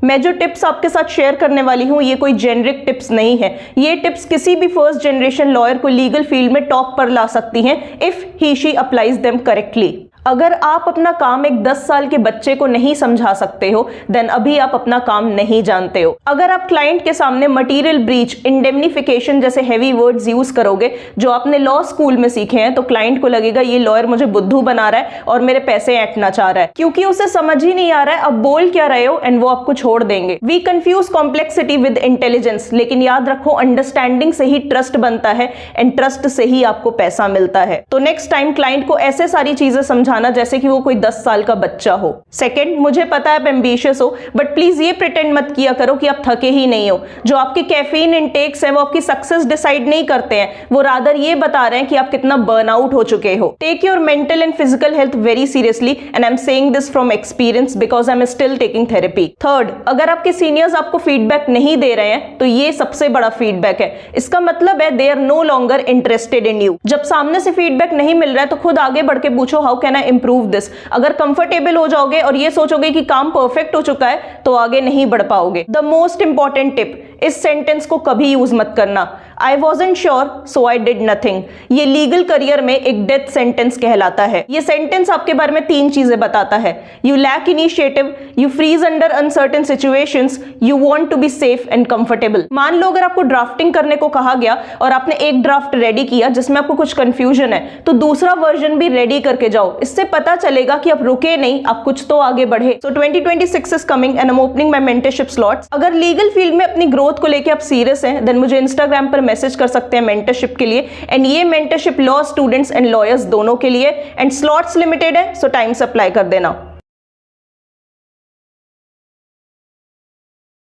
मैं जो टिप्स आपके साथ शेयर करने वाली हूँ ये कोई जेनरिक टिप्स नहीं है। ये टिप्स किसी भी फर्स्ट जनरेशन लॉयर को लीगल फील्ड में टॉप पर ला सकती हैं if he she applies them correctly. अगर आप अपना काम एक 10 साल के बच्चे को नहीं समझा सकते हो देन अभी आप अपना काम नहीं जानते हो। अगर आप क्लाइंट के सामने मटेरियल ब्रीच, इंडेमनिफिकेशन जैसे हैवी वर्ड्स यूज करोगे जो आपने लॉ स्कूल में सीखे हैं, तो क्लाइंट को लगेगा ये लॉयर मुझे बुद्धू बना रहा है और मेरे पैसे ऐंठना चाह रहा है, क्योंकि उसे समझ ही नहीं आ रहा है अब बोल क्या रहे हो, एंड वो आपको छोड़ देंगे। We confuse complexity with intelligence, लेकिन याद रखो अंडरस्टैंडिंग से ही ट्रस्ट बनता है एंड ट्रस्ट से ही आपको पैसा मिलता है। तो नेक्स्ट टाइम क्लाइंट को ऐसे सारी चीजें समझा जैसे कि वो कोई 10 साल का बच्चा हो। सेकंड, मुझे पता है आप एम्बिशियस हो, बट प्लीज ये प्रिटेंड मत किया करो कि आप थके ही नहीं हो। जो आपके कैफीन इनटेक्स हैं वो आपकी सक्सेस डिसाइड नहीं करते हैं, वो रादर ये बता रहे हैं कि आप कितना बर्नआउट हो चुके हो। Take your mental and physical health very seriously and I am saying this from experience because I am still taking therapy. Third, अगर आपके सीनियर्स आपको फीडबैक नहीं दे रहे हैं तो ये सबसे बड़ा फीडबैक है। इसका मतलब है they are no longer interested in you. जब सामने से फीडबैक नहीं मिल रहा है तो खुद आगे बढ़ के पूछो how can I improve this. अगर कंफर्टेबल हो जाओगे और ये सोचोगे कि काम परफेक्ट हो चुका है तो आगे नहीं बढ़ पाओगे। द मोस्ट इंपॉर्टेंट टिप, इस सेंटेंस को कभी यूज मत करना, आई wasn't sure so I did nothing. ये लीगल करियर में एक डेथ सेंटेंस कहलाता है। ये सेंटेंस आपके बारे में 3 चीजें बताता है। You lack initiative, you freeze under uncertain situations, you want to be safe and comfortable. मान लो अगर आपको ड्राफ्टिंग करने को कहा गया और आपने एक ड्राफ्ट रेडी किया जिसमें आपको कुछ कंफ्यूजन है, तो दूसरा वर्जन भी रेडी करके जाओ। इससे पता चलेगा कि आप रुके नहीं, आप कुछ तो आगे बढ़े। सो 2026 is coming and I am opening my mentorship slots. अगर लीगल फील्ड में अपनी ग्रोथ को लेकर आप सीरियस हैं देन मुझे इंस्टाग्राम पर मैसेज कर सकते हैं मेंटरशिप के लिए। एंड ये mentorship law students and lawyers दोनों के लिए, एंड स्लॉट्स लिमिटेड है, सो टाइम से अप्लाई कर देना।